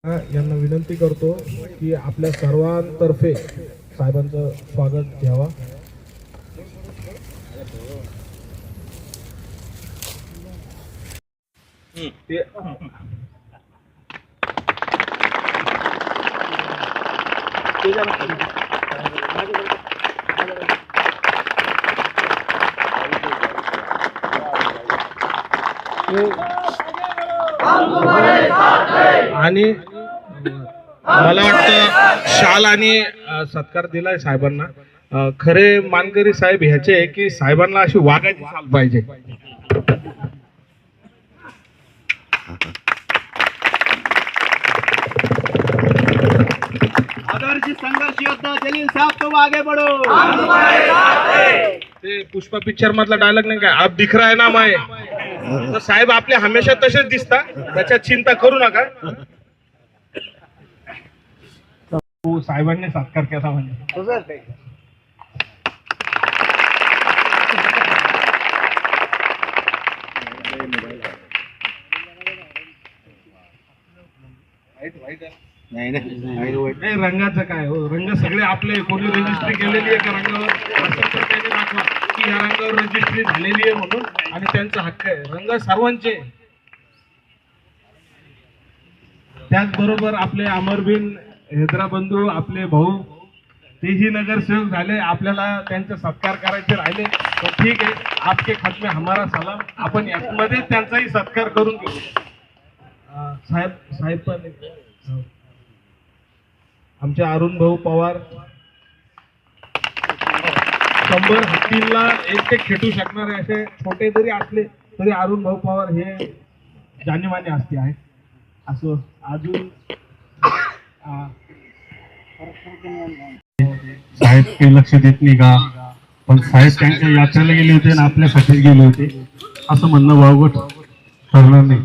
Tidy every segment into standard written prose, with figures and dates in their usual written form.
यांना विनंती करतो की आपल्या सर्वांतर्फे साहेबांचं स्वागत घ्यावा. आणि मला वाटतं शाल आणि सत्कार दिलाय साहेबांना. खरे मानकरी साहेब ह्याचे की साहेबांना अशी वागायची चाल पाहिजे. आदर्श संघर्ष योद्धा जलील साहब तुम आगे बढ़ो. ते पुष्पा पिक्चर मधला डायलॉग नाही काय, अब दिख रहा है ना माय. तर साहेब आपले हमेशा तसेच दिसतात, त्याच्यात चिंता करू नका. साहेबांनी सत्कार केला म्हणजे नाही रंगाचं काय हो, रंग सगळे आपले. कोणी रजिस्ट्री केलेली आहे का रंगावर असेल तर त्याने दाखवा की ह्या रंगावर रजिस्ट्री झालेली आहे म्हणून, आणि त्यांचा हक्क आहे. रंग सर्वांचे. त्याचबरोबर आपले अमरबिन हैदराबंधू आपले भाऊ तेही नगरसेवक झाले. आपल्याला त्यांचा सत्कार करायचे राहिले तर ठीक आहे, आपके खत में हमारा सलाम. आपण यामध्ये त्यांचाही सत्कार करून घेऊ. साहेब पण आमचे अरुण भाऊ पवार 100 हत्तीला एक खेटू शकणारे असे छोटे जरी असले तरी अरुण भाऊ पवार हे जाणीमानी हस्ती आहे. असं अजून साहेब काही लक्ष देत नाही का? पण साहेब त्यांच्या यात्रेला गेले होते आणि आपल्यासाठी गेले होते असं म्हणणं वावगट ठरणार नाही.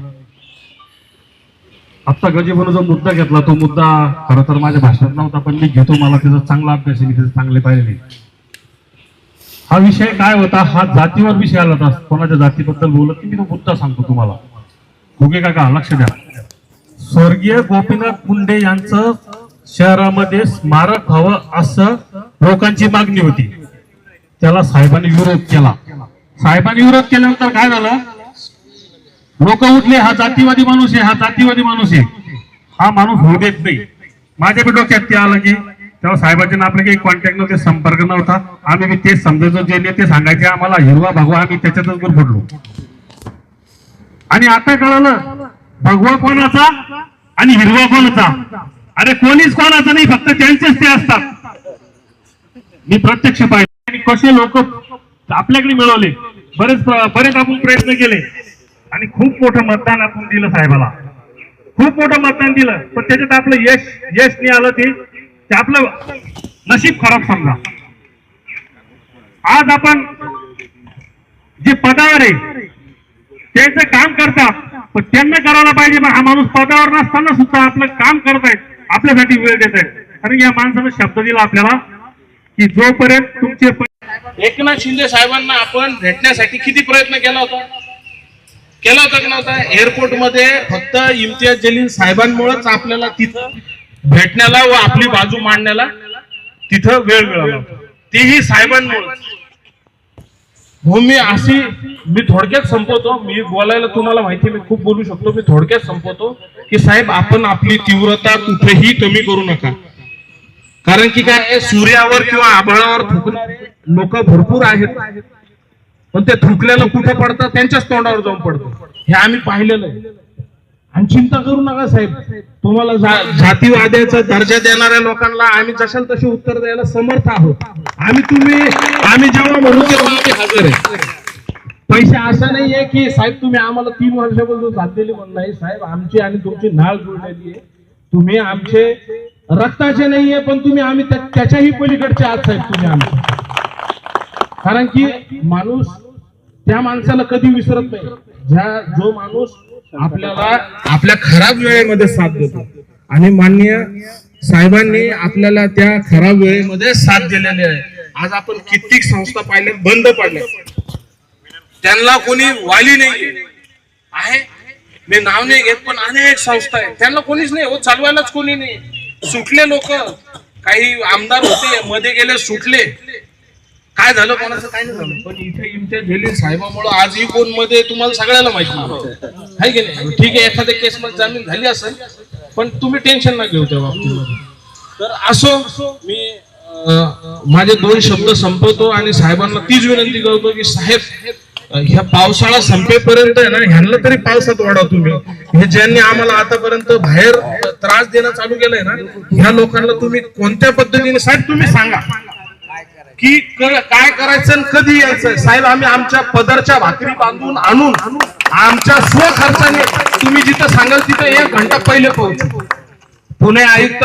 आजचा गजेबनूचा मुद्दा घेतला, तो मुद्दा खरं तर माझ्या भाषणात नव्हता, पण मी घेतो. मला त्याचा चांगला अभ्यास आहे, मी त्याचे चांगले पाहिले नाही. हा विषय काय होता, हा जातीवर विषय आला होता. कोणाच्या जातीबद्दल बोलत की मी तो मुद्दा सांगतो तुम्हाला. भुगे काका लक्ष द्या. स्वर्गीय गोपीनाथ मुंडे यांचं शहरामध्ये स्मारक हवं असं लोकांची मागणी होती. त्याला साहेबांनी विरोध केला. साहेबांनी विरोध केल्यानंतर काय झालं, लोक उठले, हा जातीवादी माणूस आहे, हा जातीवादी माणूस आहे, हा माणूस होऊ देत नाही. माझ्या बी डोक्यात ते आलं की तेव्हा साहेबांचे आपले काही कॉन्टॅक्ट नव्हते, संपर्क नव्हता. आम्ही बी तेच समजायचो, जे नेते सांगायचे आम्हाला हिरवा भगवा, आम्ही त्याच्यातच पडलो. आणि आता कळालं भगवा कोणाचा आणि हिरवा कोणाचा. अरे कोणीच कोणाचं नाही, फक्त त्यांचेच ते असतात. मी प्रत्यक्ष पाहिले आणि कसे लोक आपल्याकडे मिळवले. बरेच आपण प्रयत्न केले आणि खूप मोठं मतदान आपण दिलं साहेबाला, खूप मोठं मतदान दिलं. पण त्याच्यात आपलं यश नाही आलं. ते आपलं नशीब खराब समजा. आज आपण जे पदावर आहे त्यांचं काम करतात, पण त्यांना करायला पाहिजे. हा माणूस पदावर नसताना सुद्धा आपलं काम करत आहेत, आपल्यासाठी वेळ देत आहेत. आणि या माणसानं शब्द दिला आपल्याला की जोपर्यंत तुमचे एकनाथ शिंदे साहेबांना आपण भेटण्यासाठी किती प्रयत्न केला होता की नव्हता. एअरपोर्ट मध्ये फक्त इम्तियाज जलील साहेबांमुळेच आपल्याला तिथं भेटण्याला व आपली बाजू मांडण्याला तिथं वेळ मिळाला, तेही साहेबांमुळे. भूमी अशी, मी थोडक्यात संपवतो. मी बोलायला तुम्हाला माहिती, मी खूप बोलू शकतो. मी थोडक्यात संपवतो की साहेब आपण आपली तीव्रता कुठेही कमी करू नका. कारण की काय, सूर्यावर किंवा आभाळावर थुकणारे लोक भरपूर आहेत, पण ते थुकल्याला कुठे पडतात, त्यांच्याच तोंडावर जाऊन पडतो. हे आम्ही पाहिलेलं आहे. आणि चिंता करू नका साहेब, तुम्हाला जातीवाद्याचा दर्जा देणाऱ्या लोकांना आम्ही जशाल तसे उत्तर द्यायला समर्थ आहोत. आम्ही जेव्हा म्हणू तेव्हा आम्ही हजर आहे. पैसे असा नाहीये की साहेब तुम्ही आम्हाला 3 वर्षापासून साथ दिली म्हणून. नाही साहेब, आमची आणि तुमची नाळ जुळलेली आहे. तुम्ही आमचे रक्ताचे नाहीये, पण तुम्ही आम्ही त्याच्याही पलीकडचे आहात साहेब तुम्ही आम्ही. कारण की माणूस त्या माणसाला कधी विसरत नाही, जो माणूस आपल्याला आपल्या खराब वेळेमध्ये साथ देतो. आणि माननीय साहेबांनी आपल्याला त्या खराब वेळेमध्ये साथ दिलेली आहे. आज आपण कित्येक संस्था पाहिल्या बंद पडल्या, त्यांना कोणी वाली नाही आहे. मी नाव नाही घेत, पण अनेक संस्था आहेत, त्यांना कोणीच नाही हो, चालवायलाच कोणी नाही. सुटले लोक, काही आमदार होते मध्ये गेले, सुटले, काय झालं कोणाचं काय नाही झालं. पण इथे इम्तियाज जलील साहेबांमुळे आजही कोण मध्ये तुम्हाला सगळ्याला माहिती आहे की नाही. ठीक आहे, एखाद्या केस मध्ये जामीन झाली असेल, पण तुम्ही टेन्शन ना घेऊ त्या बाबतीमध्ये. तर असो, मी माझे 2 शब्द संपवतो आणि साहेबांना तीच विनंती करतो की साहेब, ह्या पावसाळा संपेपर्यंत आहे ना, ह्यांना तरी पावसात वाढवा तुम्ही. हे ज्यांनी आम्हाला आतापर्यंत बाहेर त्रास देणं चालू केलंय ना, ह्या लोकांना तुम्ही कोणत्या पद्धतीने, साहेब तुम्ही सांगा की काय करायचं आणि कधी यायचं. साहेब, आम्ही आमच्या पदरच्या भाकरी बांधून आणून आमच्या स्वखर्चाने तुम्ही जिथं सांगाल तिथं 1 घंटा पहिले पोहोचू. पुणे आयुक्त,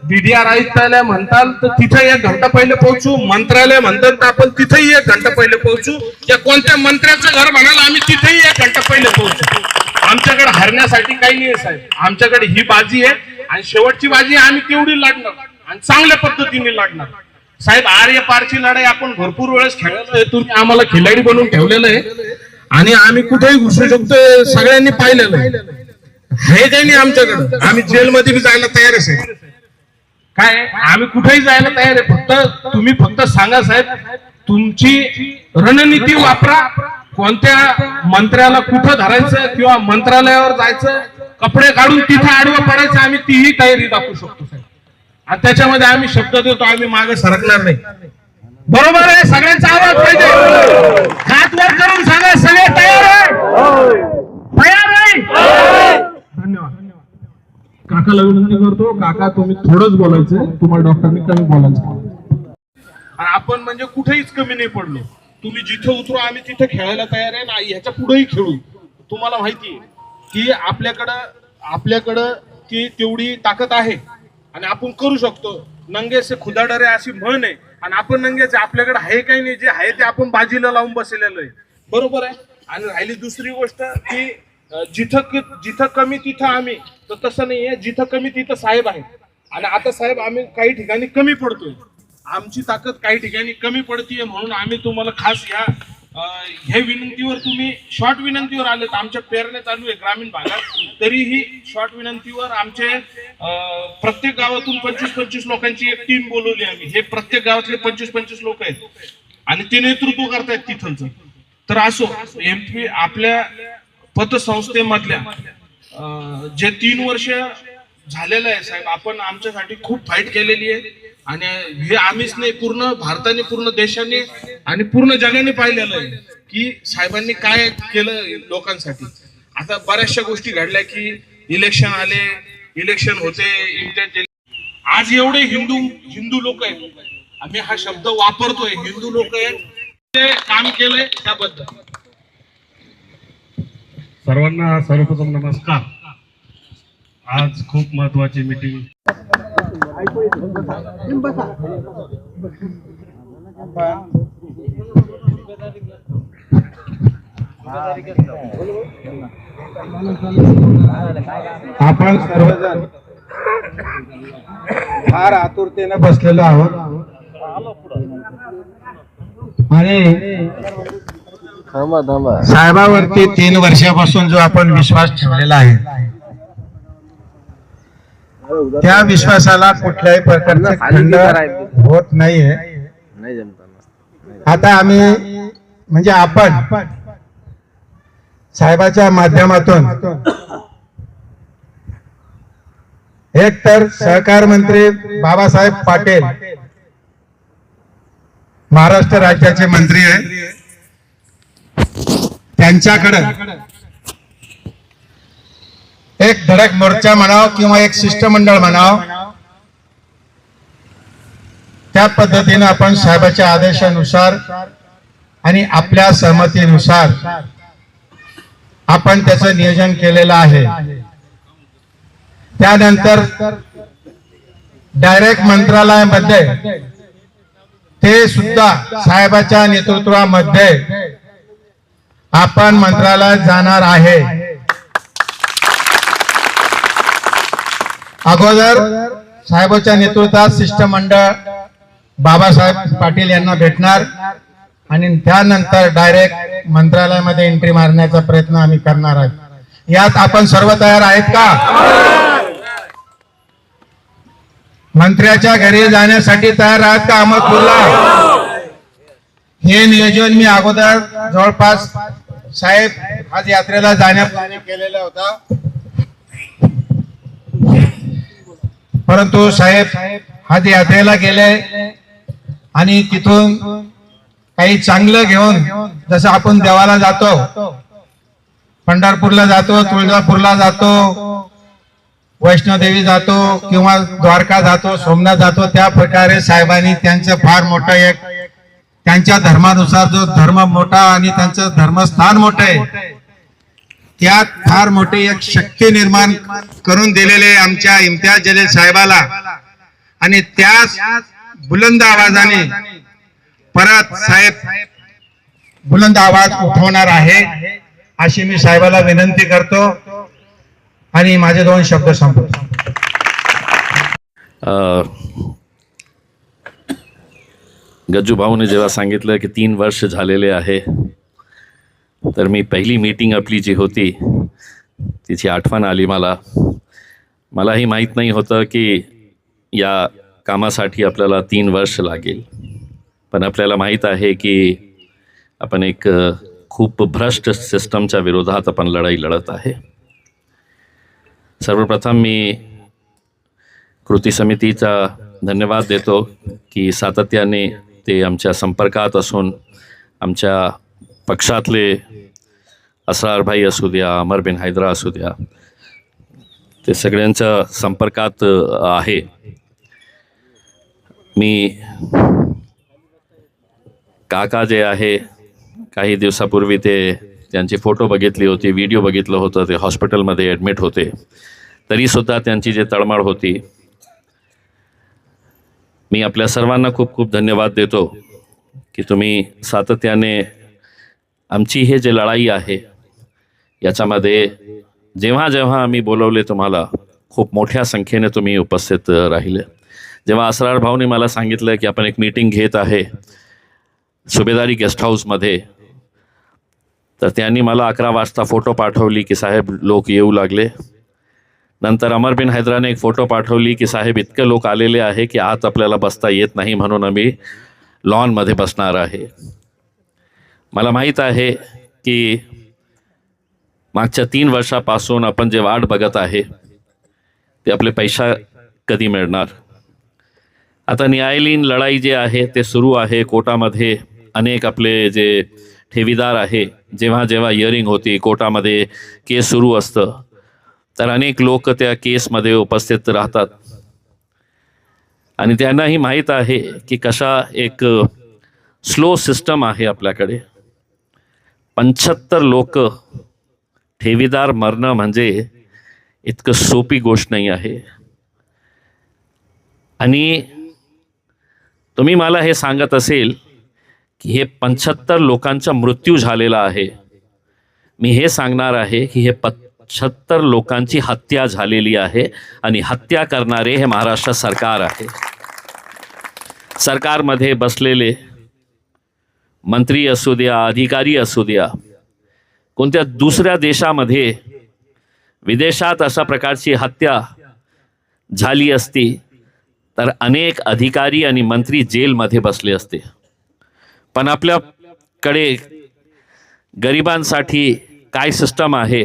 DDR आयुक्तालय म्हणताल तर तिथे 1 घंटा पहिले पोहोचू. मंत्रालय म्हणतात तर आपण तिथेही 1 घंटा पहिले पोहोचू. या कोणत्या मंत्र्याचं घर म्हणाल आम्ही तिथेही 1 घंटा पहिले पोहोचू. आमच्याकडे हरण्यासाठी काही नाही साहेब, आमच्याकडे ही बाजी आहे आणि शेवटची बाजी आम्ही तेवढी लढणार आणि चांगल्या पद्धतीने लढणार. साहेब, आर्य पारची लढाई आपण भरपूर वेळेस खेळलेलो आहे, तुम्ही आम्हाला खिलाडी बनवून ठेवलेलं आहे आणि आम्ही कुठेही घुसू शकतो, सगळ्यांनी पाहिलेलं आहे. हे काही नाही आमच्याकडे, आम्ही जेलमध्ये बी जायला तयार आहे साहेब. काय, आम्ही कुठेही जायला तयार आहे. फक्त तुम्ही सांगा साहेब, तुमची रणनीती वापरा. कोणत्या मंत्र्याला कुठं धरायचं किंवा मंत्रालयावर जायचं, कपडे काढून तिथं आडवं पडायचं, आम्ही तीही तयारी दाखवू शकतो साहेब. आणि त्याच्यामध्ये आम्ही शब्द देतो, आम्ही मागे सरकणार नाही. बरोबर आहे, सगळ्यांचा आवाज पाहिजे. हात वर करून सांगा, सगळे तयार आहे? तयार आहे? धन्यवाद. काकाला विनंती करतो, काका तुम्ही थोडंच बोलायचं, तुम्हाला डॉक्टरने कमी बोलायचं. आणि आपण म्हणजे कुठेहीच कमी नाही पडलो. तुम्ही जिथे उतरू आम्ही तिथे खेळायला तयार आहे ना, ह्याच्या पुढेही खेळू. तुम्हाला माहिती आहे की आपल्याकडं ती तेवढी ताकद आहे आणि आपण करू शकतो. नंगे से खुदा डरे अशी म्हण आहे आणि आपण नंगेच, आपल्याकडे आहे काही नाही, जे आहे ते आपण बाजीला लावून बसलेलं आहे. बरोबर आहे. आणि राहिली दुसरी गोष्ट की जिथं कमी तिथं आम्ही, तर तसं नाहीये, जिथं कमी तिथं साहेब आहे. आणि आता साहेब आम्ही काही ठिकाणी कमी पडतोय, आमची ताकद काही ठिकाणी कमी पडतीये, म्हणून आम्ही तुम्हाला खास ह्या विनंतीवर, तुम्ही शॉर्ट विनंतीवर आलेत. आमच्या पेरण्या चालू आहे ग्रामीण भागात, तरीही शॉर्ट विनंतीवर आमचे प्रत्येक गावातून 25-25 लोकांची एक टीम बोलवली आम्ही. हे प्रत्येक गावातले 25-25 लोक आहेत आणि ते नेतृत्व करतायत तिथलचं. तर असो, MP आपल्या पतसंस्थेमधल्या जे 3 वर्ष झालेलं आहे साहेब, आपण आमच्यासाठी खूप फाईट केलेली आहे आणि हे आम्हीच नाही, पूर्ण भारताने, पूर्ण देशाने आणि पूर्ण जगाने पाहिलेलं आहे की साहेबांनी काय केलं लोकांसाठी. आता बऱ्याचशा गोष्टी घडल्या की इलेक्शन आले, इलेक्शन होते, इम्तियाज जलील, आज एवढे हिंदू लोक आहेत, आम्ही हा शब्द वापरतोय, हिंदू लोक आहेत, ते काम केलंय त्याबद्दल. सर्वांना सर्वप्रथम नमस्कार. आज खूप महत्वाची मीटिंग. आपण सर्वजण फार आतुरतेने बसलेलो आहोत आणि साहेबावरती 3 वर्षापासून जो आपण विश्वास ठेवलेला आहे, त्या विश्वासाला कुठल्याही प्रकारचे खंड होत नाहीये. आता आम्ही म्हणजे आपण साहेबाच्या माध्यमातून एक तर सहकार मंत्री बाबासाहेब पाटील महाराष्ट्र राज्याचे मंत्री आहे, त्यांच्याकडे एक धडक मोर्चा म्हणाव किंवा एक शिष्टमंडळ म्हणाव, त्या पद्धतीने आपण साहेबाच्या आदेशानुसार आणि आपल्या सहमतीनुसार आपण त्याचं नियोजन केलेलं आहे. त्यानंतर डायरेक्ट मंत्रालयामध्ये ते सुद्धा साहेबाच्या नेतृत्वामध्ये आपण मंत्रालयात जाणार आहे. अगोदर साहेबाच्या नेतृत्वात शिष्टमंडळ बाबासाहेब पाटील यांना भेटणार आणि त्यानंतर डायरेक्ट मंत्रालयामध्ये एंट्री मारण्याचा प्रयत्न आम्ही करणार आहोत. यात आपण सर्व तयार आहेत का? मंत्र्याच्या घरी जाण्यासाठी तयार आहात का अहमदपूरला? हे नियोजन मी अगोदर जवळपास साहेब आज यात्रेला जाण्यापूर्वी केलेला होता, परंतु साहेब आज यात्रेला गेले आणि तिथून काही चांगलं घेऊन, जसं आपण देवाला जातो, पंढरपूरला जातो, तुळजापूरला जातो, वैष्णोदेवी जातो किंवा द्वारका जातो, सोमनाथ जातो, त्या प्रकारे साहेबांनी त्यांचं फार मोठं एक त्यांच्या धर्मानुसार जो धर्म मोठा आणि त्यांचं धर्मस्थान मोठं आहे, त्यात फार मोठी एक शक्ती निर्माण करून दिलेले आमच्या इम्तियाज जलील साहेबाला, आणि त्याच बुलंद आवाजाने परत साहेब बुलंद आवाज उठवणार आहे अशी मी साहेबाला विनंती करतो आणि माझे 2 शब्द संपवतो. गज्जू भाऊने जेव्हा सांगितलं की 3 वर्ष झालेले आहे, तर मी पहिली मीटिंग आपली जी होती तिची आठवण आली मलाही माहीत नाही होतं की या कामासाठी आपल्याला 3 वर्ष लागेल, पण आपल्याला माहीत आहे की आपण एक खूप भ्रष्ट सिस्टमच्या विरोधात आपण लढाई लढत आहे. सर्वप्रथम मी कृती समितीचा धन्यवाद देतो की सातत्याने ते आमच्या संपर्कात असून आमच्या पक्षातले असरार भाई असू द्या, अमर बिन हैदरा असू द्या, ते सगळ्यांच्या संपर्कात आहे. मी काका जे आहे, काही दिवसापूर्वी त्यांची फोटो बघितली होती, व्हिडिओ बघितलं होतं, ते हॉस्पिटलमध्ये ॲडमिट होते, तरीसुद्धा त्यांची जे तळमळ होती, मी आपल्या सर्वांना खूप खूप धन्यवाद देतो की तुम्ही सातत्याने आमची हे जे लढाई आहे याच्यामध्ये जेव्हा जेव्हा आम्ही बोलवले तुम्हाला, खूप मोठ्या संख्येने तुम्ही उपस्थित राहिले. जेव्हा असरार भाऊने मला सांगितलं की आपण एक मीटिंग घेत आहे सुभेदारी गेस्ट हाऊसमध्ये, तर त्यांनी मला 11 वाजता फोटो पाठवली की साहेब लोक येऊ लागले. नंतर अमर बिन हैदराने एक फोटो पाठवली की साहेब इतके लोक आलेले आहे की आत आपल्याला बसता येत नाही, म्हणून आम्ही लॉनमध्ये बसणार आहे. मला माहीत आहे की मागच्या 3 वर्षापासून आपण जे वाट बघत आहे ते आपले पैसा कधी मिळणार. आता न्यायालयीन लढाई जे आहे ते सुरू आहे कोर्टामध्ये. अनेक आपले जे ठेवीदार आहे, जेव्हा जेव्हा हिअरिंग होती, कोर्टामध्ये केस सुरू असतं, तर अनेक लोक त्या केसमध्ये उपस्थित राहतात आणि त्यांनाही माहीत आहे की कशा एक स्लो सिस्टम आहे आपल्याकडे. 75 लोक ठेवीदार मरणं म्हणजे इतकं सोपी गोष्ट नाही आहे. आणि तुम्ही मला हे सांगत असेल की हे 75 लोकांचा मृत्यू झालेला आहे, मी हे सांगणार आहे की हे 75 लोकांची हत्या झालेली आहे आणि हत्या करणारे हे महाराष्ट्र सरकार आहे. सरकारमध्ये बसलेले मंत्री असू द्या, अधिकारी असू द्या, कोणत्या दुसऱ्या देशामध्ये विदेशात अशा प्रकारची हत्या झाली असती तर अनेक अधिकारी आणि मंत्री जेलमध्ये बसले असते. पण आपल्याकडे गरिबांसाठी काय सिस्टम आहे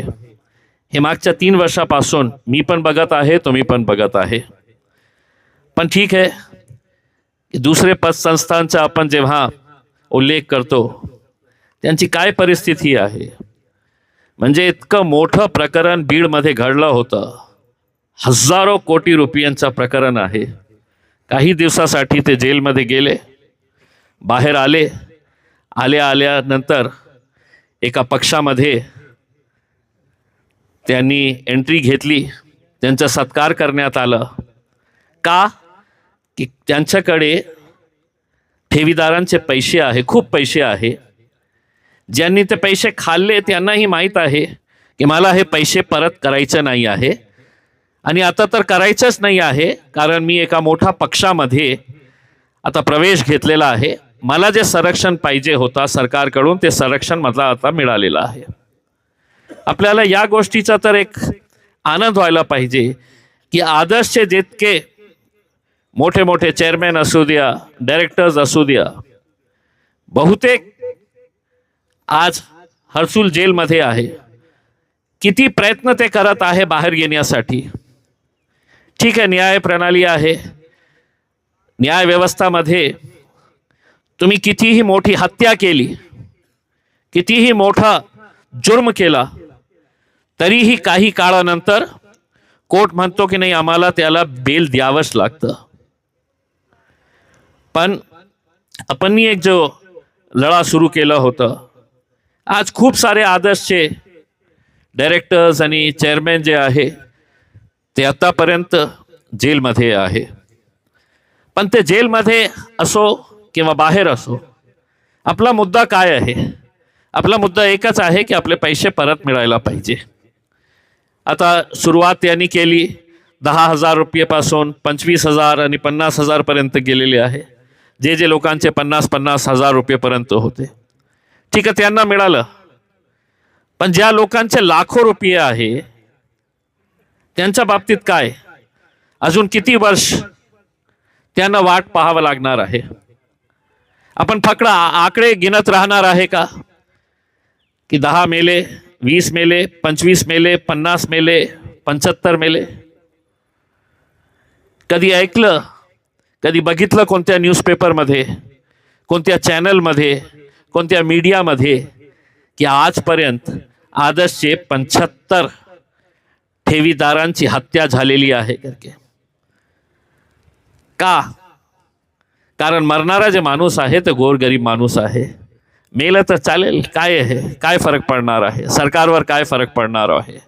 हे मागच्या 3 वर्षापासून मी पण बघत आहे, तुम्ही पण बघत आहे. पण ठीक आहे, दुसरे पतसंस्थांचा आपण जेव्हा उल्लेख करतो त्यांची काय परिस्थिती आहे, म्हणजे इतकं मोठं प्रकरण बीडमध्ये घडलं होतं, हजारो कोटी रुपयांचं प्रकरण आहे. काही दिवसासाठी ते जेलमध्ये गेले, बाहेर आल्यानंतर एका पक्षामध्ये त्यांनी एंट्री घेतली, त्यांचा सत्कार करण्यात आलं. का? की त्यांच्याकडे ठेवीदारांचे पैसे आहे, खूप पैसे आहे. ज्यांनी ते पैसे खाल्ले त्यांनाही माहीत आहे की मला हे पैसे परत करायचे नाही आहे आणि आता तर करायचंच नाही आहे, कारण मी एका मोठ्या पक्षामध्ये आता प्रवेश घेतलेला आहे. मला जे संरक्षण पाहिजे होता सरकारकडून ते संरक्षण मला आता मिळालेलं आहे. आपल्याला या गोष्टीचा तर एक आनंद व्हायला पाहिजे की आदर्शचे जितके मोठे मोठे चेअरमॅन असू द्या, डायरेक्टर्स असू द्या, बहुतेक आज हर्सुल जेलमध्ये आहे. किती प्रयत्न ते करत आहे बाहेर येण्यासाठी. ठीक आहे, न्याय प्रणाली आहे, न्याय व्यवस्थामध्ये तुम्ही कितीही मोठी हत्या केली, कितीही मोठा जुर्म केला, तरीही काही काळानंतर कोर्ट म्हणतो की नाही आम्हाला त्याला बेल द्यावंच लागतं. पण आपण एक जो लढा सुरू केला होता, आज खूप सारे आदर्शचे डायरेक्टर्स आणि चेअरमॅन जे आहे ते आतापर्यंत जेलमध्ये आहे. पण ते जेलमध्ये असो किंवा बाहेर असो, आपला मुद्दा काय आहे? आपला मुद्दा एकच आहे की आपले पैसे परत मिळायला पाहिजे. आता सुरुवात त्यांनी केली 10,000 रुपयेपासून 25,000 आणि 50,000 पर्यंत गेलेले आहे. जे जे लोकांचे 50,000 रुपयेपर्यंत होते, ठीक आहे, त्यांना मिळालं. पण ज्या लोकांचे लाखो रुपये आहे त्यांच्या बाबतीत काय? अजून किती वर्ष त्यांना वाट पाहावं लागणार आहे? आपण फक्त आकडे गिनत राहणार आहे का की 10 मेले, 20 मेले, 25 मेले, 50 मेले, 75 मेले? कधी ऐकलं, कधी बघितलं कोणत्या न्यूजपेपरमध्ये, कोणत्या चॅनलमध्ये, कोणत्या मीडियामध्ये की आजपर्यंत आदर्शचे 75 ठेवीदारांची हत्या झालेली आहे? का? कारण मरणारा जे माणूस आहे ते गोरगरीब माणूस आहे. मेलं तर चालेल, काय आहे, काय फरक पडणार आहे? सरकारवर काय फरक पडणार आहे?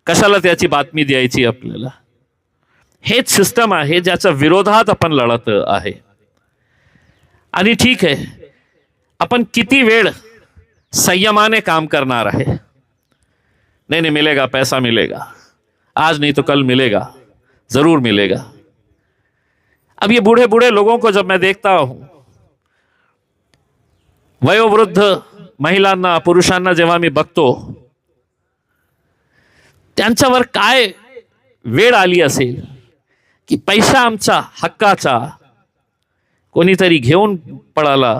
कशाला त्याची बातमी द्यायची आपल्याला? हेच सिस्टम आहे ज्याच्या विरोधात आपण लढत आहे. आणि ठीक आहे, आपण किती वेळ संयमाने काम करणार आहे? नहीं मिलेगा, पैसा मिलेगा, आज नहीं तो कल मिलेगा, जरूर मिलेगा. अब ये बूढ़े बूढ़े लोगों को जब मैं देखता हूं, वयोवृद्ध महिलांना, पुरुषांना जेव्हा मी बघतो, त्यांच्यावर काय वेळ आली असेल की पैसा आमचा हक्काचा कोणीतरी घेऊन पळाला.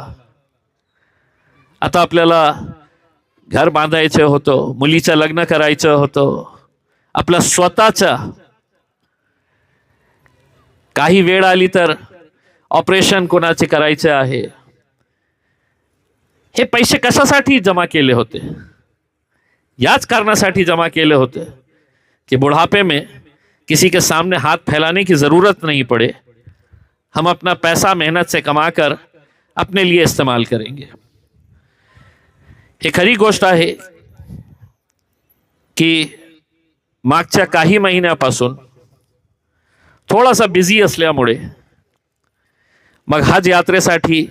आता आपल्याला घर बांधायचं होतं, मुलीचं लग्न करायचं होतं, आपलं स्वतःचं, काही वेळ आली तर ऑपरेशन कोणाचे करायचे आहे. हे पैसे कशासाठी जमा केले होते? याच कारणासाठी जमा केले होते कि बुढ़ापे में किसी के सामने हाथ फैलाने की जरूरत नहीं पड़े. हम अपना पैसा मेहनत से कमाकर अपने लिए इस्तेमाल करेंगे. हे खरी गोष्ट आहे की मागच्या काही महिन्यापासून थोडासा बिझी असल्यामुळे मग हज यात्रेसाठी,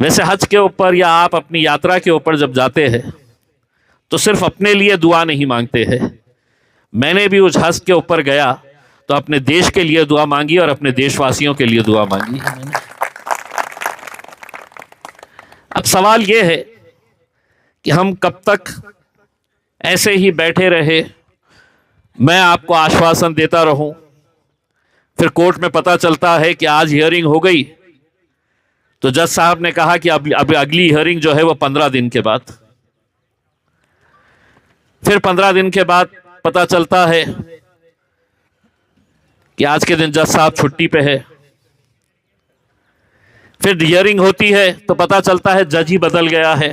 वैसे हज के ऊपर या आप अपनी यात्रा के ऊपर जब जाते हैं तो सिर्फ अपने लिए दुआ नहीं मांगते हैं. मैंने भी उस हज के ऊपर गया तो अपने देश के लिए दुआ मांगी और अपने देशवासियों के लिए दुआ मांगी. अब सवाल ये है कि हम कब तक ऐसे ही बैठे रहे, मैं आपको आश्वासन देता रहूं, फिर कोर्ट में पता चलता है कि आज हियरिंग हो गई तो जज साहब ने कहा कि अब अगली हियरिंग जो है वो 15 दिन के बाद, फिर 15 दिन के बाद पता चलता है कि आज के दिन जज साहब छुट्टी पे है. फिर हियरिंग होती है तो पता चलता है जज ही बदल गया है.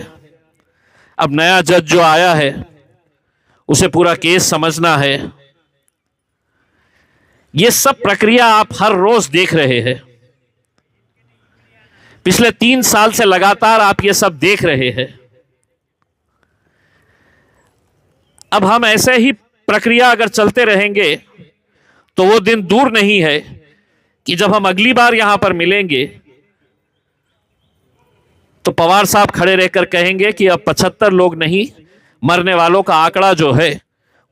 अब नया जज जो आया है उसे पूरा केस समझना है. ये सब प्रक्रिया आप हर रोज देख रहे हैं. पिछले 3 साल से लगातार आप ये सब देख रहे हैं. अब हम ऐसे ही प्रक्रिया अगर चलते रहेंगे तो वो दिन दूर नहीं है कि जब हम अगली बार यहां पर मिलेंगे तो पवार साहब खड़े रहकर कहेंगे कि अब 75 लोग नहीं, मरने वालों का आंकड़ा जो है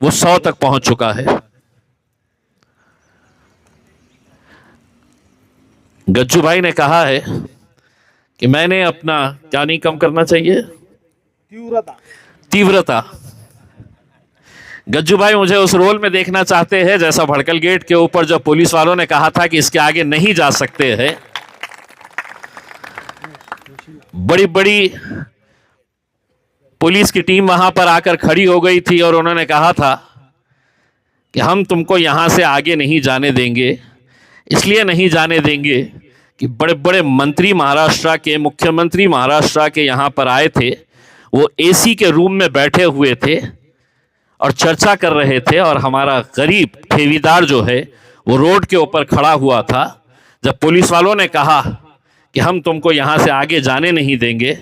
वो 100 तक पहुंच चुका है. गज्जू भाई ने कहा है कि मैंने अपना क्या नहीं कम करना चाहिए, तीव्रता। गज्जू भाई मुझे उस रोल में देखना चाहते हैं जैसा भड़कल गेट के ऊपर जब पुलिस वालों ने कहा था कि इसके आगे नहीं जा सकते हैं, बड़ी बड़ी पुलिस की टीम वहां पर आकर खड़ी हो गई थी और उन्होंने कहा था कि हम तुमको यहां से आगे नहीं जाने देंगे। इसलिए नहीं जाने देंगे कि बड़े बड़े मंत्री महाराष्ट्र के, मुख्यमंत्री महाराष्ट्र के यहां पर आए थे, वो एसी के रूम में बैठे हुए थे और चर्चा कर रहे थे, और हमारा गरीब ठेवीदार जो है वो रोड के ऊपर खड़ा हुआ था। जब पुलिस वालों ने कहा कि हम तुमको यहां से आगे जाने नहीं देंगे,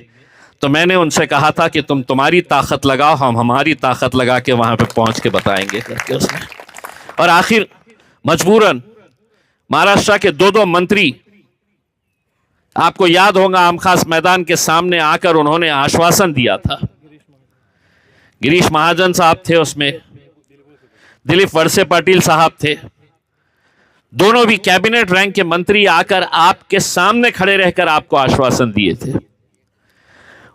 तो मैंने उनसे कहा था कि तुम तुम्हारी ताकत लगाओ, हम हमारी ताकत लगा के वहां पे पहुंच के बताएंगे करके उसने। और आखिर मजबूरन महाराष्ट्र के दो मंत्री, आपको याद होगा आम खास मैदान के सामने आकर उन्होंने आश्वासन दिया था। गिरीश महाजन साहब थे उसमें, दिलीप वळसे पाटील साहब थे, दोनों भी कैबिनेट रैंक के मंत्री आकर आपके सामने खड़े रहकर आपको आश्वासन दिए थे।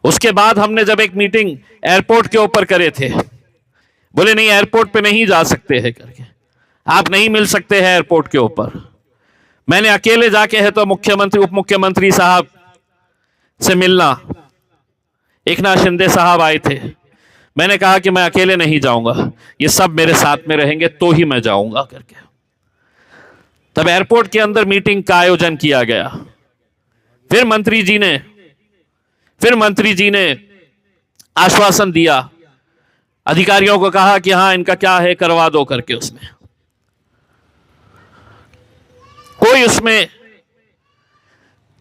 उसके बाद हमने जब एक मीटिंग एयरपोर्ट के ऊपर करे थे, बोले नहीं एयरपोर्ट पे नहीं जा सकते हैं करके, आप नहीं मिल सकते हैं एयरपोर्ट के ऊपर। मैंने अकेले जाके है तो मुख्यमंत्री उप मुख्यमंत्री साहब से मिलना, एकनाथ शिंदे साहब आए थे, मैंने कहा कि मैं अकेले नहीं जाऊंगा, ये सब मेरे साथ में रहेंगे तो ही मैं जाऊंगा करके। तब एयरपोर्ट के अंदर मीटिंग का आयोजन किया गया। फिर मंत्री जी ने आश्वासन दिया, अधिकारियों को कहा कि हाँ इनका क्या है करवा दो करके। उसमें कोई उसमें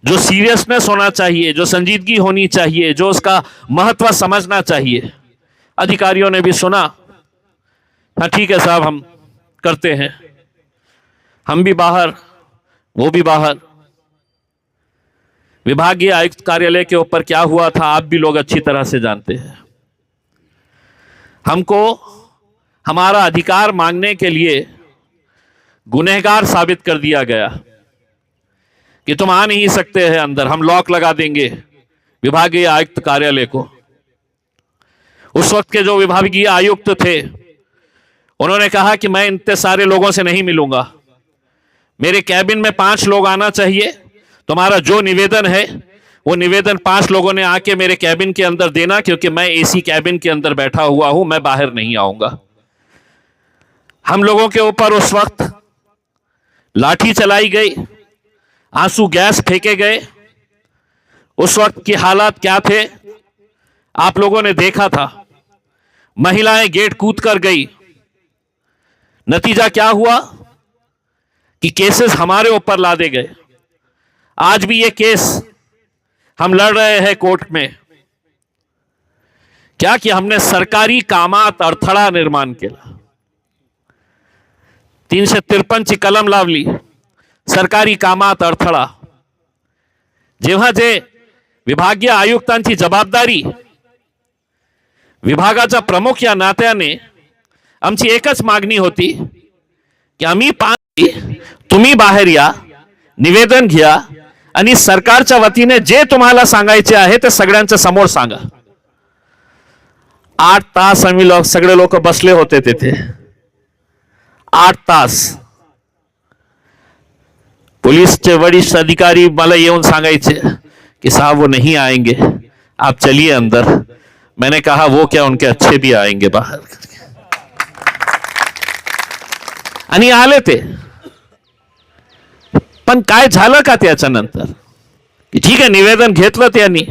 जो सीरियसनेस होना चाहिए, जो संजीदगी होनी चाहिए, जो उसका महत्व समझना चाहिए, अधिकारियों ने भी सुना। हाँ ठीक है साहब हम करते हैं, हम भी बाहर वो भी बाहर। विभागीय आयुक्त कार्यालय के ऊपर क्या हुआ था आप भी लोग अच्छी तरह से जानते हैं। हमको हमारा अधिकार मांगने के लिए गुनहगार साबित कर दिया गया कि तुम आ नहीं सकते हैं अंदर, हम लॉक लगा देंगे विभागीय आयुक्त कार्यालय को। उस वक्त के जो विभागीय आयुक्त थे उन्होंने कहा कि मैं इतने सारे लोगों से नहीं मिलूंगा, मेरे कैबिन में 5 लोग आना चाहिए, तुम्हारा जो निवेदन है वो निवेदन 5 लोगों ने आके मेरे कैबिन के अंदर देना, क्योंकि मैं एसी कैबिन के अंदर बैठा हुआ हूं, मैं बाहर नहीं आऊंगा। हम लोगों के ऊपर उस वक्त लाठी चलाई गई, आंसू गैस फेंके गए। उस वक्त की हालात क्या थे आप लोगों ने देखा था, महिलाएं गेट कूद कर गई। नतीजा क्या हुआ कि केसेस हमारे ऊपर लादे गए। आज भी ये केस हम लड़ रहे हैं कोर्ट में। क्या कि हमने सरकारी कामात अडथळा निर्माण केला, 353 ची कलम लावली, सरकारी कामात अडथळा। जेव्हा जे विभागीय आयुक्तांची जबाबदारी, विभागाचा प्रमुख या नात्याने आमची एकच मागणी होती की आम्ही तुम्ही बाहेर या, निवेदन घ्या आणि सरकारच्या वतीने जे तुम्हाला सांगायचे आहे ते सगळ्यांच्या समोर सांगा। 8 तास आम्ही सगळे लोक बसले होते तिथे, 8 तास। पुलिस के वरिष्ठ अधिकारी मला येऊन सांगायचे कि साहब वो नहीं आएंगे, आप चलिए अंदर। मैंने कहा वो क्या, उनके अच्छे भी आएंगे बाहर। आणि आले ते, पण काय झालं का त्याच्यानंतर की ठीक आहे निवेदन घेतलं त्यांनी,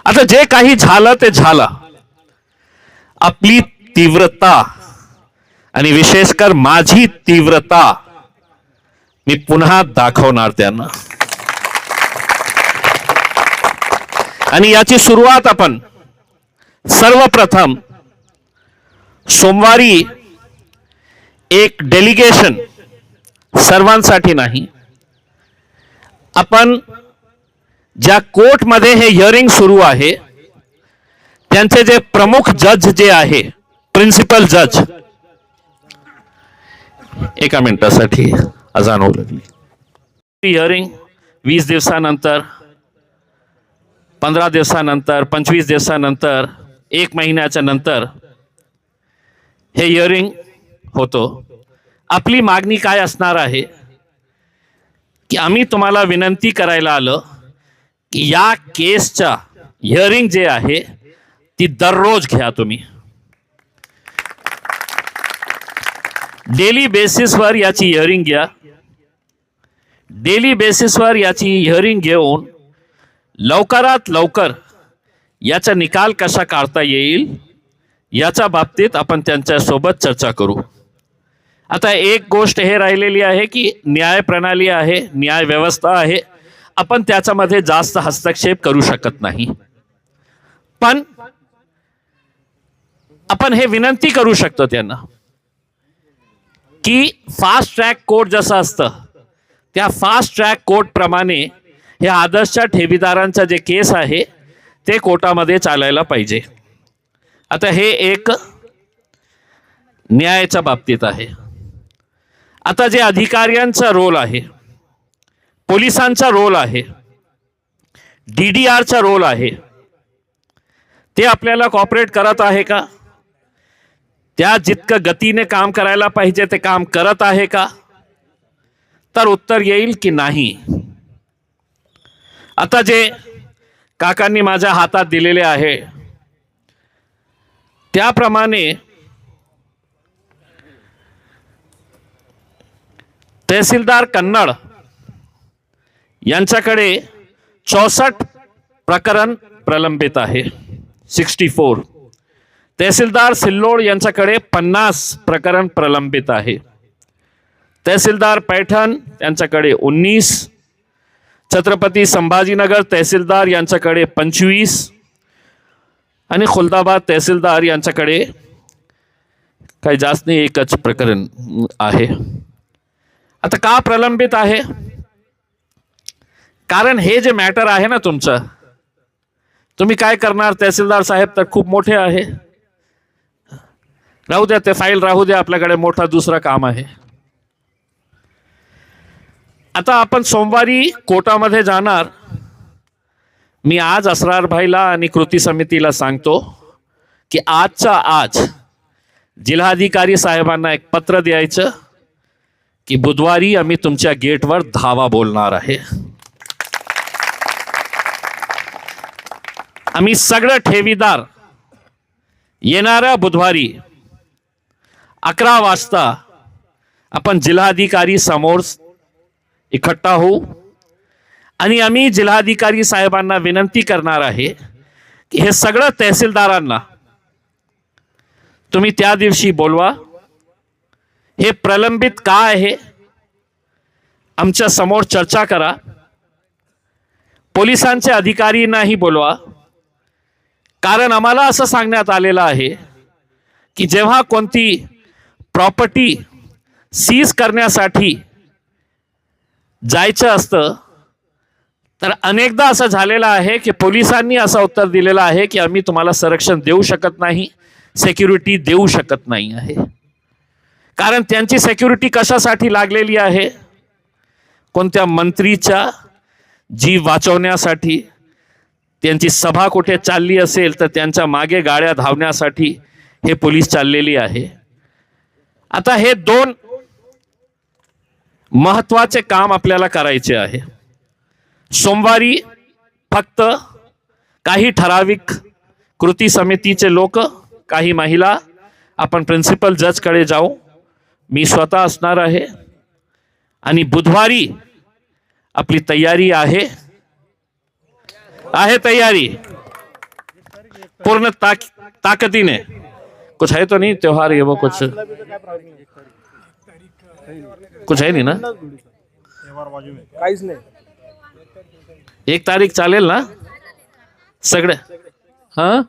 आता जे काही झालं ते झालं। आपली तीव्रता आणि विशेषकर माझी तीव्रता मी पुन्हा दाखवणार त्यांना। आणि याची सुरुवात आपण सर्वप्रथम सोमवारी एक डेलिगेशन, सर्वांसाठी नाही, आपण ज्या कोर्टमध्ये हे हिअरिंग सुरू आहे त्यांचे जे प्रमुख जज जे आहे, प्रिन्सिपल जज, एका मिनिटासाठी अजान होऊ लागली। हिअरिंग 20 दिवसानंतर, 15 दिवसानंतर, 25 दिवसानंतर 1 महिन्याच्या नंतर हे हिअरिंग होतो. आपली मागणी काय असणार आहे की आम्ही तुम्हाला विनंती करायला आलो की या केसच्या हिअरिंग जे आहे ती दररोज घ्या. तुम्ही डेली बेसिसवर याची हिअरिंग घ्या. डेली बेसिसवर याची हिअरिंग घेऊन लवकरात लवकर याचा निकाल कसा काढता येईल याच्या बाबतीत आपण त्यांच्यासोबत चर्चा करू. आता एक गोष्ट हे राहिलेली आहे की न्याय प्रणाली आहे, न्याय व्यवस्था आहे, आपण त्याच्यामध्ये जास्त हस्तक्षेप करू शकत नाही. पण आपण हे विनंती करू शकतो त्यांना की फास्ट ट्रॅक कोर्ट जसं असतं त्या फास्ट ट्रॅक कोर्ट प्रमाणे हे आदर्श ठेवीदारांचा जे केस आहे ते कोर्टामध्ये चालायला पाहिजे. आता हे एक न्यायाच्या बाबतीत आहे. आता जे अधिकाऱ्यांचा रोल आहे, पोलिसांचा रोल आहे, DDRचा रोल आहे, ते आपल्याला कॉपरेट करत आहे का? त्या जितकं गतीने काम करायला पाहिजे ते काम करत आहे का? तर उत्तर येईल की नाही. आता जे काकांनी माझ्या हातात दिलेले आहे त्याप्रमाणे तहसीलदार कन्नड यांच्याकडे 64 प्रकरण प्रलंबित आहे, 64. तहसीलदार सिल्लोड यांच्याकडे 50 प्रकरण प्रलंबित आहे. तहसीलदार पैठण यांच्याकडे 19. छत्रपती संभाजीनगर तहसीलदार यांच्याकडे 25 आणि खुलदाबाद तहसीलदार यांच्याकडे काही जास्त नाही, एकच प्रकरण आहे. आता का प्रलंबित आहे? कारण हे जे मॅटर आहे ना तुमचं, तुम्ही काय करणार? तहसीलदार साहेब तर खूप मोठे आहे, राहू द्या ते फाईल राहू द्या, आपल्याकडे मोठा दुसरा काम आहे. आता आपण सोमवारी कोर्टामध्ये जाणार. मी आज असरार भाईला आणि कृती समितीला सांगतो की आजच्या आज जिल्हाधिकारी साहेबांना एक पत्र द्यायचं की बुधवारी आम्ही तुमच्या गेटवर धावा बोलणार आहे. आम्ही सगळे ठेवीदार येणाऱ्या बुधवारी 11 वाजता आपण जिल्हाधिकारी समोर इकट्ठा होऊ आणि आम्ही जिल्हाधिकारी साहेबांना विनंती करणार आहे की हे सगळं तहसीलदारांना तुम्ही त्या दिवशी बोलवा. हे प्रलंबित का आहे आमच्या समोर चर्चा करा. पोलिसांचे अधिकारींनाही बोलवा. कारण आम्हाला असं सांगण्यात आलेलं आहे की जेव्हा कोणती प्रॉपर्टी सीज करण्यासाठी जायचं असतं तर अनेकदा असं झालेलं आहे की पोलिसांनी असं उत्तर दिलेलं आहे की आम्ही तुम्हाला संरक्षण देऊ शकत नाही, सिक्युरिटी देऊ शकत नाही आहे. कारण त्यांची सिक्युरिटी कशासाठी लागलेली आहे? कोणत्या मंत्रीचा जीव वाचवण्यासाठी, त्यांची सभा कुठे चालली असेल तर त्यांच्या मागे गाड्या धावण्यासाठी हे पोलीस चाललेली आहे. आता हे 2 महत्वाचे काम आपल्याला करायचे आहे. सोमवारी फक्त काही ठराविक कृती समितीचे लोक, काही महिला, आपण प्रिन्सिपल जजकडे जाऊ. मी स्वतः असणार आहे आणि बुधवारी आपली तयारी आहे तयारी पूर्ण ताकदीने. कुछ है तो नहीं त्योहार ये वो कुछ है नहीं ना? काहीच नाही. 1 तारीख चालेल ना सगळे? हा,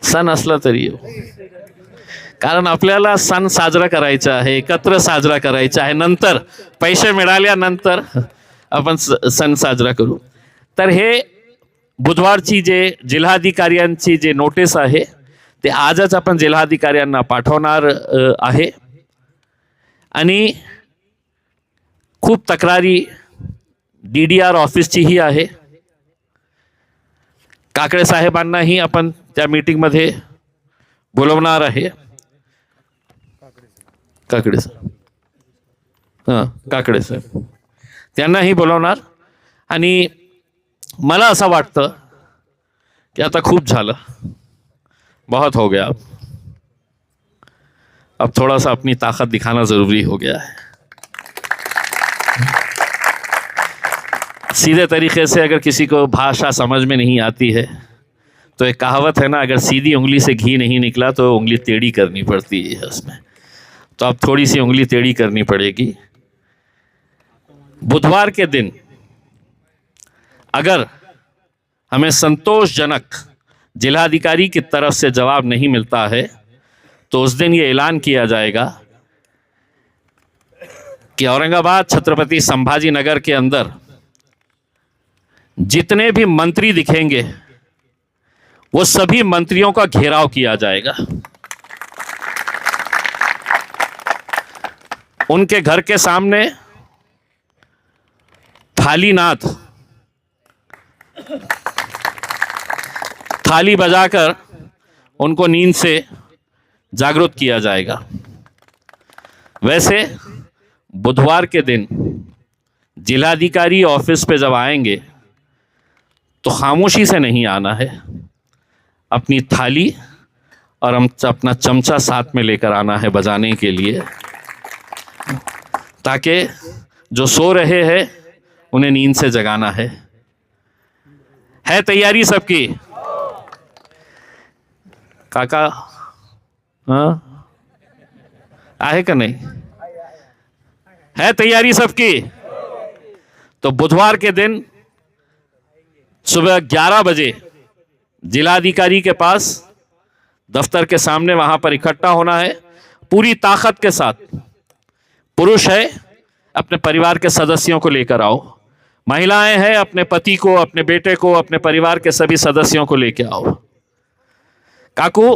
सण असला तरी येऊ. कारण आपल्याला सण साजरा करायचा आहे, एकत्र साजरा करायचा आहे. नंतर पैसे मिळाल्यानंतर आपण सण साजरा करू. तर हे बुधवारची जे जिल्हाधिकाऱ्यांची जे नोटीस आहे ते आजच आपण जिल्हाधिकाऱ्यांना पाठवणार आहे. आणि खूप तक्रारी DDR ऑफिसचीही आहे. काकडे साहेबांनाही आपण त्या मीटिंगमध्ये बोलवणार आहे. काकडे सर, हां काकडे सर, त्यांनाही बोलवणार. आणि मला असं वाटतं कि आता खूप झालं, बहुत हो गया. अब थोड़ा सा अपनी ताकत दिखाना जरूरी हो गया है. सीधे तरीके से अगर किसी को भाषा समझ में नहीं आती है तो एक कहावत है ना, अगर सीधी उंगली से घी नहीं निकला तो उंगली टेढ़ी करनी पड़ती है उसमें. तो अब थोड़ी सी उंगली टेढ़ी करनी पड़ेगी. बुधवार के दिन अगर हमें संतोषजनक जिलाधिकारी की तरफ से जवाब नहीं मिलता है तो उस दिन ये ऐलान किया जाएगा कि औरंगाबाद छत्रपति संभाजी नगर के अंदर जितने भी मंत्री दिखेंगे वो सभी मंत्रियों का घेराव किया जाएगा. उनके घर के सामने थाली बजाकर उनको नींद से जागरूक किया जाएगा. वैसे बुधवार के दिन जिलाधिकारी ऑफिस पे जब आएंगे तो खामोशी से नहीं आना है, अपनी थाली और अपना चमचा साथ में लेकर आना है बजाने के लिए, ताकि जो सो रहे हैं उन्हें नींद से जगाना है. तैयारी सबकी? काका हाँ आहे का नहीं? है तैयारी सबकी? तो बुधवार के दिन सुबह 11 बजे जिलाधिकारी के पास दफ्तर के सामने वहां पर इकट्ठा होना है. पूरी ताकत के साथ. पुरुष है अपने परिवार के सदस्यों को लेकर आओ, महिलाएं हैं अपने पति को, अपने बेटे को, अपने परिवार के सभी सदस्यों को लेकर आओ. काकू,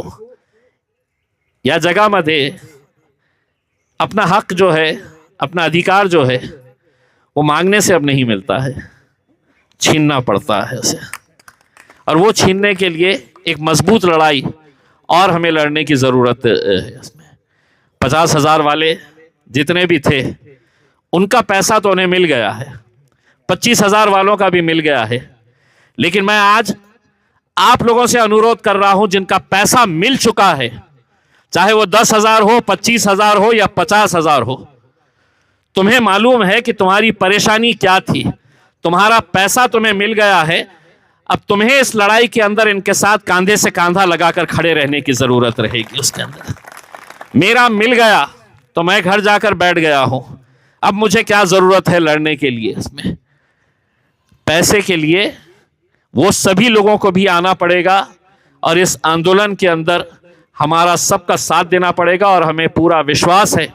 या जगामध्ये अपना हक जो है, अपना अधिकार जो है वो मांगने से अब नहीं मिलता है, छीनना पड़ता है उसे. और वो छीनने के लिए एक मजबूत लड़ाई और हमें लड़ने की ज़रूरत है. इसमें 50,000 वाले जितने भी थे उनका पैसा तो उन्हें मिल गया है, 25,000 वालों का भी मिल गया है. लेकिन मैं आज आप लोगों से अनुरोध कर रहा हूं जिनका पैसा मिल चुका है, चाहे वो 10,000 हो, 25,000 हो या 50,000 हो, तुम्हें मालूम है कि तुम्हारी परेशानी क्या थी, तुम्हारा पैसा तुम्हें मिल गया है. अब तुम्हें इस लड़ाई के अंदर इनके साथ कांधे से कांधा लगाकर खड़े रहने की जरूरत रहेगी. उसके अंदर मेरा मिल गया तो मैं घर जाकर बैठ गया हूं, अब मुझे क्या जरूरत है लड़ने के लिए. इसमें पैसे के लिए वो सभी लोगों को भी आना पड़ेगा और इस आंदोलन के अंदर हमारा सबका साथ देना पड़ेगा. और हमें पूरा विश्वास है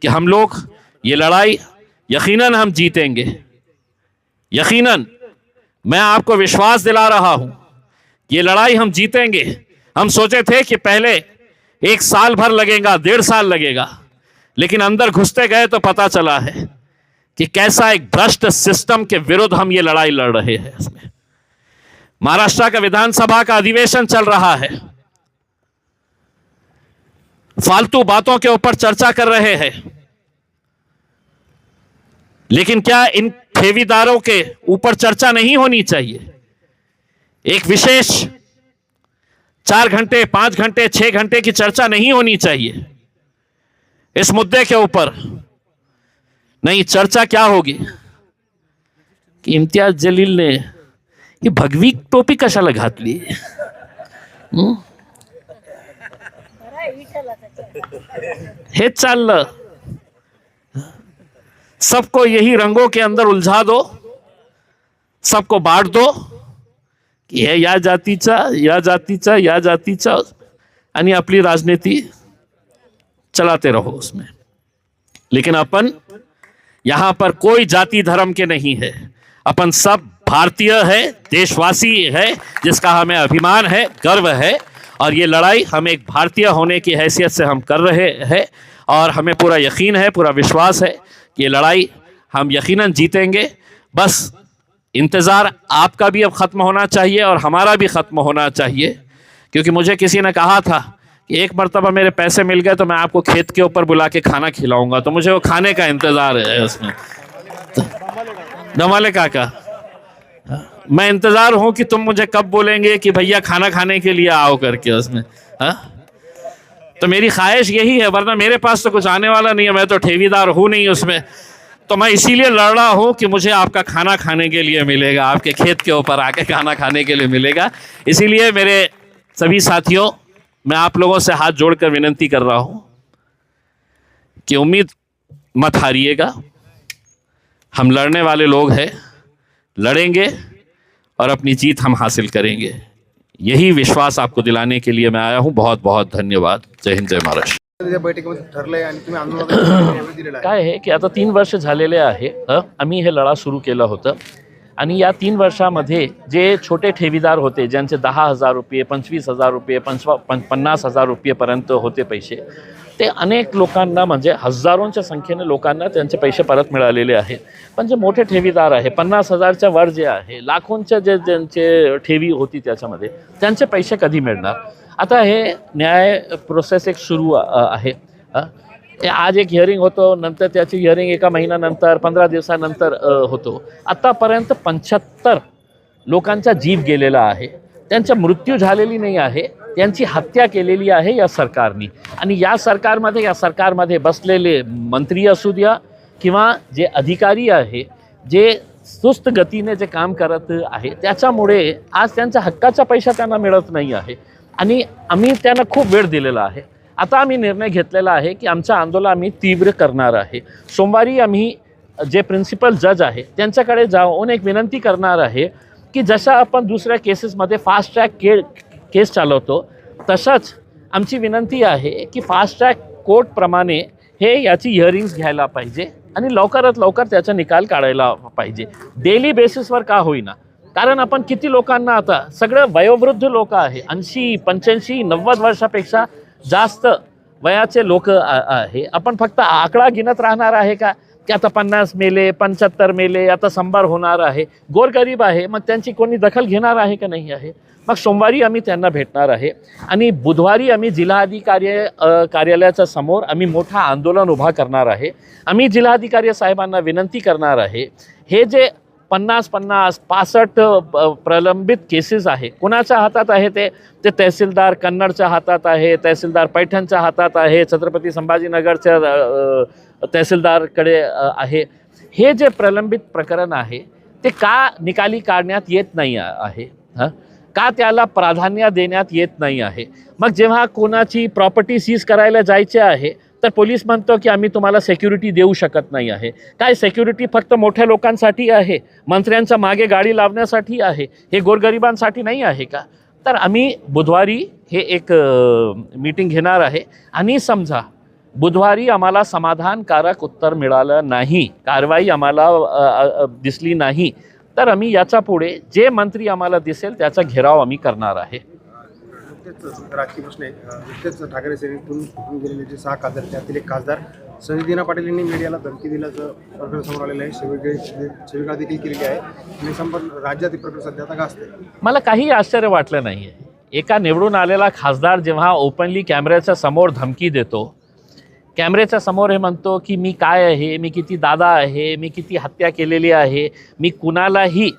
कि हम लोग ये लड़ाई यकीनन हम जीतेंगे. यकीनन मैं आपको विश्वास दिला रहा हूं, ये लड़ाई हम जीतेंगे. हम सोचे थे कि पहले 1 साल भर लगेगा, 1.5 साल लगेगा, लेकिन अंदर घुसते गए तो पता चला है कि कैसा एक भ्रष्ट सिस्टम के विरुद्ध हम ये लड़ाई लड़ रहे हैं. इसमें महाराष्ट्र का विधानसभा का अधिवेशन चल रहा है, फालतू बातों के ऊपर चर्चा कर रहे हैं, लेकिन क्या इन ठेवीदारों के ऊपर चर्चा नहीं होनी चाहिए? एक विशेष 4 घंटे, 5 घंटे, 6 घंटे की चर्चा नहीं होनी चाहिए इस मुद्दे के ऊपर? नहीं, चर्चा क्या होगी कि इम्तियाज जलील ने ही भगवी टोपी कशाला घातली. हे चाललं. सबको यही रंगों के अंदर उलझा दो, सबको बांट दो की हे या जातीचा, या जातीचा, या जातीचा, आणि आपली राजनीति चलाते रहो उसमें. लेकिन अपन यहां पर कोई जाति धर्म के नहीं है, अपन सब भारतीय है, देशवासी है, जिसका हमें अभिमान है, गर्व है. और ये लड़ाई हम एक भारतीय होने की हैसियत से हम कर रहे हैं और हमें पूरा यकीन है, पूरा विश्वास है कि ये लड़ाई हम यकीनन जीतेंगे. बस इंतज़ार आपका भी अब ख़त्म होना चाहिए और हमारा भी ख़त्म होना चाहिए. क्योंकि मुझे किसी ने कहा था कि एक मर्तबा मेरे पैसे मिल गए तो मैं आपको खेत के ऊपर बुला के खाना खिलाऊंगा, तो मुझे वो खाने का इंतजार है उसमें। दमाले काका, मैं इंतजार हूं कि तुम मुझे कब बोलेंगे कि भैया खाना खाने के लिए आओ करके उसमें। हाँ, तो मेरी ख्वाहिश यही है, वरना मेरे पास तो कुछ आने वाला नहीं है, मैं तो ठेवीदार हूं नहीं उसमें। तो मैं इसीलिए लड़ रहा हूं कि मुझे आपका खाना खाने के लिए मिलेगा, आपके खेत के ऊपर आके खाना खाने के लिए मिलेगा। इसीलिए मेरे सभी साथियों, मैं आप लोगों से हाथ जोड़कर विनती कर रहा हूं कि उम्मीद मत हारिएगा। हम लड़ने वाले लोग हैं, लड़ेंगे और अपनी जीत हम हासिल करेंगे। यही विश्वास आपको दिलाने के लिए मैं आया हूं। बहुत बहुत धन्यवाद। जय हिंद, जय महाराष्ट्र। या बैठकीमध्ये ठरलंय आणि तुम्ही आंदोलनाला दिलेला आहे. काय आहे की आता 3 वर्ष झालेले आहे, आम्ही हे लढा सुरू केलं होतं आणि या 3 वर्षामध्ये जे छोटे ठेवीदार होते, ज्यांचे 10,000 रुपये, 25,000 रुपये, 50,000 रुपयेपर्यंत होते पैसे, ते अनेक लोकांना, म्हणजे हजारोंच्या संख्येने लोकांना त्यांचे पैसे परत मिळालेले आहेत. पण जे मोठे ठेवीदार आहे, 50,000च्या वर जे आहे, लाखोंच्या जे ज्यांचे ठेवी होती त्याच्यामध्ये, त्यांचे पैसे कधी मिळणार? आता हे न्याय प्रोसेस एक सुरू आहे. आज एक हिअरिंग होतो, नंतर त्याची हिअरिंग एका महिन्यानंतर, 15 दिवसानंतर होतो. आत्तापर्यंत 75 लोकांचा जीव गेलेला आहे, त्यांचा मृत्यू झालेली नाही आहे, त्यांची हत्या केलेली आहे या सरकारने. आणि या सरकारमध्ये बसलेले मंत्री असू द्या किंवा जे अधिकारी आहे, जे सुस्त गतीने जे काम करत आहे, त्याच्यामुळे आज त्यांच्या हक्काचा पैसा त्यांना मिळत नाही आहे. आणि आम्ही त्यांना खूप वेळ दिलेला आहे. आता आम्ही निर्णय घेतलेला आहे की आमचं आंदोलन आम्ही तीव्र करणार आहे. सोमवारी आम्ही जे प्रिन्सिपल जज आहे त्यांच्याकडे जाऊन एक विनंती करणार आहे की जसं आपण दुसऱ्या केसेसमध्ये फास्ट ट्रॅक केस चालवतो, तसंच आमची विनंती आहे की फास्ट ट्रॅक कोर्टप्रमाणे हे याची हिअरिंग्स घ्यायला पाहिजे आणि लवकरात लवकर त्याचा निकाल काढायला पाहिजे. डेली बेसिसवर का होईना, कारण आपण किती लोकांना, आता सगळं वयोवृद्ध लोक आहे, 80, 85, 90 वर्षापेक्षा जास्त वयाचे लोक आहे. आपण फक्त आकडा गिनत राहणार आहे का की आता 50 मेले, 75 मेले, आता 100 होणार आहे? गोरगरीब आहे, मग त्यांची कोणी दखल घेणार आहे का नाही आहे? मग सोमवारी आम्ही त्यांना भेटणार आहे आणि बुधवारी आम्ही जिल्हाधिकारी कार्यालयाच्या समोर आम्ही मोठा आंदोलन उभा करणार आहे. आम्ही जिल्हाधिकारी साहेबांना विनंती करणार आहे, हे जे 50-50, 65 प्रलंबित केसेस आहे, कुणाच्या हातात आहे? ते तहसीलदार कन्नडच्या हातात आहे, तहसीलदार पैठणच्या हातात आहे, छत्रपती संभाजीनगरच्या तहसीलदारकडे आहे. हे जे प्रलंबित प्रकरण आहे ते का निकाली काढण्यात येत नाही आहे? का त्याला प्राधान्य देण्यात येत नाही आहे? मग जेव्हा कोणाची प्रॉपर्टी सीज करायला जायचे आहे तर पोलीस म्हणतो की आम्ही तुम्हाला सिक्युरिटी देऊ शकत नाही आहे. काय सिक्युरिटी फक्त मोठ्या लोकांसाठी आहे, मंत्र्यांच्या मागे गाडी लावण्यासाठी आहे, हे गोरगरिबांसाठी नाही आहे का? तर आम्ही बुधवारी हे एक मीटिंग घेणार आहे आणि समजा बुधवारी आम्हाला समाधानकारक उत्तर मिळालं नाही, कारवाई आम्हाला दिसली नाही, तर आम्ही याच्या पुढे जे मंत्री आम्हाला दिसेल त्याचा घेराव आम्ही करणार आहे. राजकीय प्रश्न आहे. नुकतेच ठाकरे सेनेतून फुटून गेलेले जे 6 खासदार, त्यातील एक खासदार संजय पाटील यांनी मीडियाला धमकी दिल्याचं प्रकरण समोर आलेलं आहे. शिवीगाळ देखील केलेली आहे आणि संपूर्ण राज्यात हे प्रकरण सध्या आता गाजते. मला काही आश्चर्य वाटलं नाही आहे. एका निवडून आलेला खासदार जेव्हा ओपनली कॅमेऱ्याच्या समोर धमकी देतो, कॅमेऱ्याच्या समोर हे म्हणतो की मी काय आहे, मी किती दादा आहे, मी किती हत्या केलेली आहे, मी कुणालाही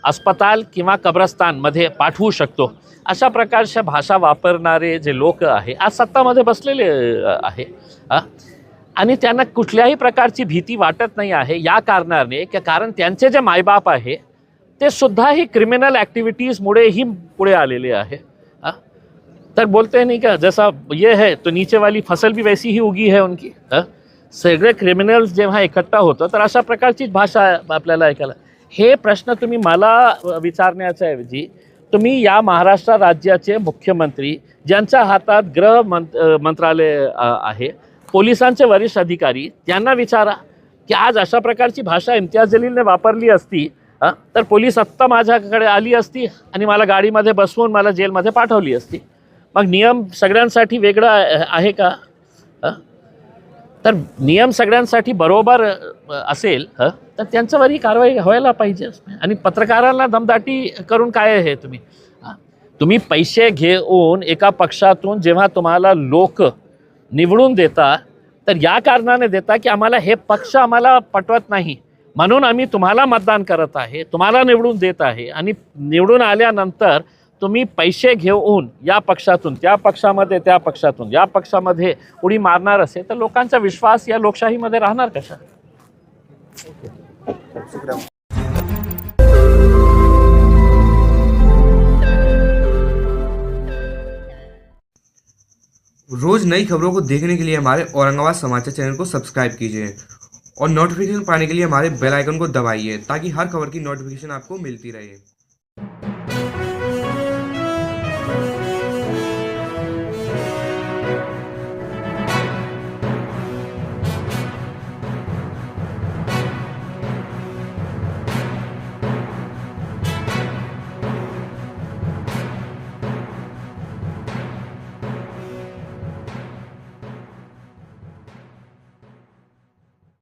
अस्पताल किंवा कब्रस्तानमध्ये पाठवू शकतो, अशा प्रकारच्या भाषा वापरणारे जे लोक आहे आज सत्तामध्ये बसलेले आहे आणि त्यांना कुठल्याही प्रकारची भीती वाटत नाही आहे. या कारणाने की कारण त्यांचे जे मायबाप आहे ते सुद्धाही क्रिमिनल ॲक्टिव्हिटीजमुळे ही पुढे आलेले आहे. तर बोलते नहीं क्या, जैसा ये है तो नीचे वाली फसल भी वैसी ही उगी है उनकी. सगळे क्रिमिनल्स जेव्हा इकट्ठा होतं तर अशा प्रकारची भाषा आपल्याला ऐकायला. हे प्रश्न तुम्ही मला विचारण्याच्या ऐवजी तुम्ही या महाराष्ट्र राज्याचे मुख्यमंत्री, ज्यांच्या हातात मंत्रालय आहे, पोलिसांचे वरिष्ठ अधिकारी, त्यांना विचारा की आज अशा प्रकारची भाषा इम्तियाज जलीलने वापरली असती तर पोलीस आत्ता माझ्याकडे आली असती आणि मला गाडीमध्ये बसवून मला जेलमध्ये पाठवली असती. मग नियम सगळ्यांसाठी वेगळा आहे का? तर नियम सगळ्यांसाठी बरोबर असेल तर त्यांच्यावरही कारवाई व्हायला पाहिजे. आणि पत्रकारांना दमदाटी करून काय आहे तुम्ही? तुम्ही पैसे घेऊन एका पक्षातून जेव्हा तुम्हाला लोक निवडून देता तर या कारणाने देता की आम्हाला हे पक्ष आम्हाला पटवत नाही म्हणून आम्ही तुम्हाला मतदान करत आहे, तुम्हाला निवडून देत आहे आणि निवडून आल्यानंतर तुम्ही पैसे घेऊन या पक्षातून त्या पक्षामध्ये त्या पक्षातून या पक्षामध्ये उडी मारणार असेल तर लोकांचा विश्वास या लोकशाहीमध्ये राहणार कशा? रोज नई खबरों को देखने के लिए हमारे औरंगाबाद समाचार चैनल को सब्सक्राइब कीजिए और नोटिफिकेशन पाने के लिए हमारे बेल आइकन को दबाइए ताकि हर खबर की नोटिफिकेशन आपको मिलती रहे।